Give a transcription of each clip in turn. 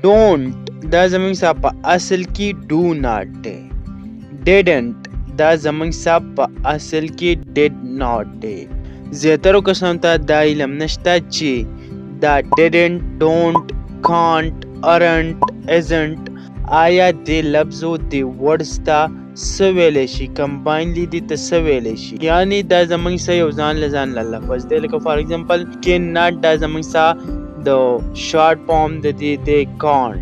don't دا زمونږ څخه په اصل کې do not دی. didn't دا زمونږ څخه په اصل کې did not دی. زیاترو کسانو ته دا علم نشته چې دا didn't, don't, can't, aren't, isn't آیا دې لفظو دې words ته څه ویلی شي، کمباینلی دې ته څه ویلی شي. یعنی دا زمونږ څخه یو ځان له لفظ دی. لکه فار ایگزامپل can not دا زمونږ څخه د شارټ فارم د دې دی can't.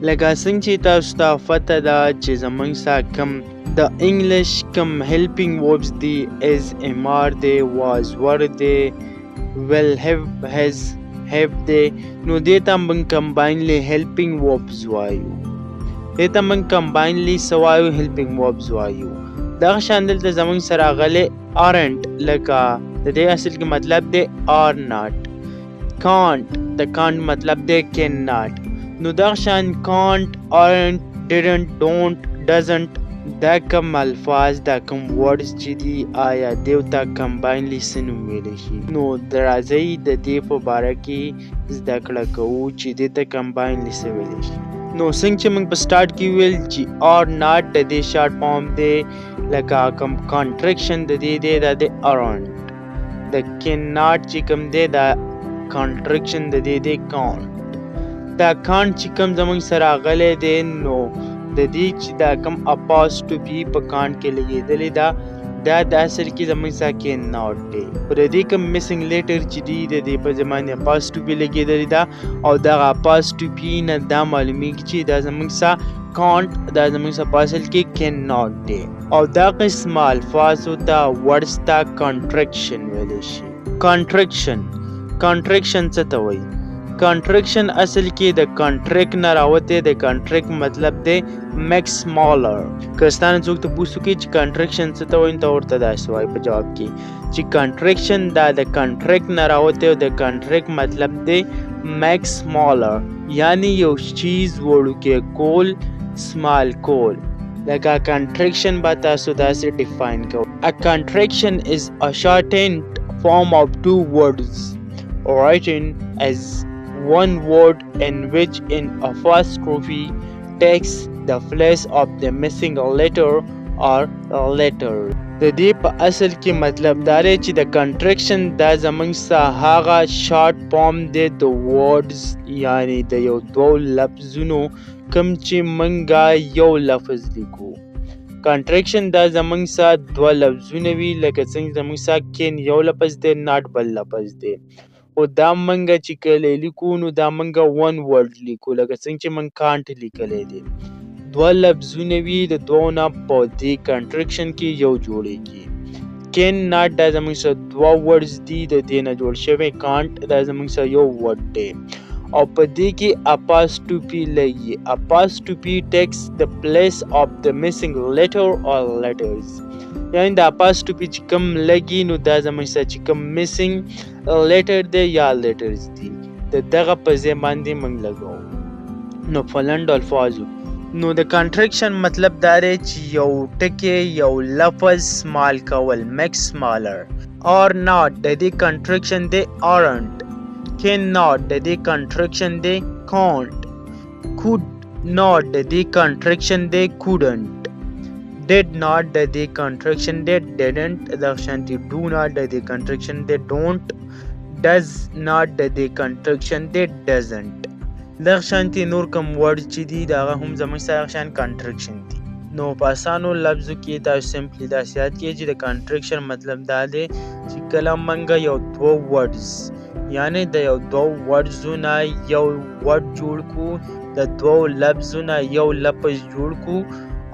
لکه څنګه چې تاسو ته پته ده چې زمونږ څخه کم د انګلیش کم هیلپینګ وربز دی is MR دی was were دی will have has have دی نو دې ته موږ کمباینلی هیلپینګ وربز وایو. دې ته موږ کمباینلی څه وایو؟ هیلپینګ وربز وایو. دغه شان دلته زمونږ سره راغلی aren't لکه د دې اصل کې مطلب دی are not. can't د can't مطلب دی cannot. نو دغه شان can't, aren't, didn't, don't, doesn't دا کم الفاظ دا کم ورډز چې دي آیا دیو ته کمباینلی څه نوم ویلی شي. نو راځئ د دې په باره کې زده کړه کوو چې دې ته کمباینلی څه ویلی شي. نو څنګه چې موږ په سټارټ کې ویل چې are not د دې شارټ فارم دی لکه کم contraction د دې دی دا دی aren't. د cannot چې کوم دی دا contraction د دې دی can't. دا can't چې کوم زموږ سره راغلی دی نو د دې چې دا کوم apostrophe په can't کې لګېدلی دا د اصل کې زموږ سره cannot دی. پر دې کوم missing letter چې دی د دې په زمانه apostrophe لګېدلی دا او دغه apostrophe نه دا معلومیږي چې دا زموږ سره can't دا زموږ سره په اصل کې cannot دی. او دا قسم الفاظو ته words ته contraction ویلی شي. contraction څه ته وایي؟ contraction اصل کې د contract نه راوتی. د contract مطلب دی make smaller. که ستانه څوک ته پوښتنه وکړي چې contraction څه ته وایي ته ورته داسې وایي په جواب کې چې contraction دا د contract نه راوتی او د contract مطلب دی make smaller یعنی یو چیز وړوکی کول small کول. لکه contraction به تاسو داسې define کوو. A contraction is a shortened form of two words written as one word in which an apostrophe takes the place of the missing letter or letter. د دې په اصل کې مطلب دا دی چې د contraction دا زموږ څخه هغه شارټ فارم دی د words یعنی د یو دوو لفظونو کوم چې موږ یو لفظ لیکو. contraction دا زموږ څخه دوه لفظونه وي لکه څنګه زموږ څخه can یو لفظ دی not بل لفظ دی. او دا منګه چې کله لیکو نو دا منګه one word لیکو لکه څنګه چې من can't لیکلی دی. دوه لفظونه وي د دوو نه په دې contraction کې یو جوړیږي. can not دا زموږ سره دوه words دي د دې نه جوړ شوی. can't دا زموږ سره یو word دی او په دې کې apostrophe لګي. apostrophe takes the place of the missing letter or letters. یعنی د apostrophe چې کوم لګي نو دا زموږ سره چې کوم missing letter دی یا letters دي د دغه په ځای باندې موږ لګوو. نو فلند الفاظو نو د contraction مطلب دا دی چې یو ټکی یو لفظ small کول make smaller. or not د دې contraction دی aren't. cannot د دې contraction دی can't. could not د دې contraction دی couldn't. did not د دې contraction دی didn't. د شانتي do not د دې contraction دی don't. does not د دې contraction دی doesn't. د شانتي نور کوم ورډ چې دي دا هم زموږ سره شان contraction دي. نو په اسانو لفظو کې تاسو سمپلی دا یاد کړئ چې د contraction مطلب دا دی چې کله موږ یو دوه words یعنی د یو دوه ورډزونه یو ورډ جوړ کو د دوه لفظونه یو لفظ جوړ کو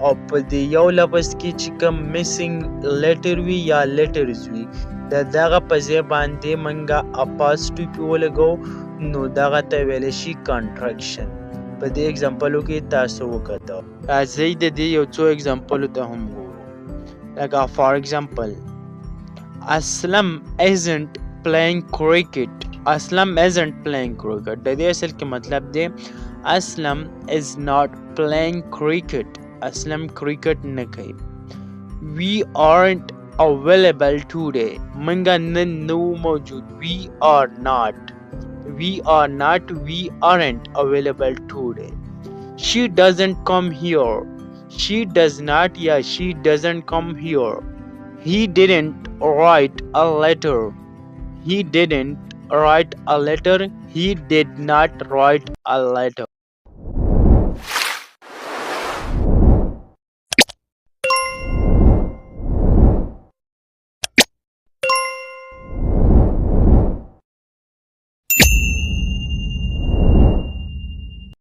او په دې یو لفظ کې چې کوم missing letter وي یا letters وي د دغه په ځای باندې موږ apostrophe ولګو نو دغه ته ویل شي contraction. په دې اگزامپلو کې تاسو وکړه. راځئ د دې یو څو اگزامپلو ته هم وګورو. لکه فار ایگزامپل اسلم isn't playing cricket. اسلم isn't playing cricket د دې اصل کې مطلب دی اسلم is not playing cricket. اسلم کرکټ نه کوي. we aren't available today. منګه نن نو موجود. we are not we are not, we aren't available today. She doesn't come here. She does not, yeah, she doesn't come here. He didn't write a letter. He didn't write a letter. He did not write a letter.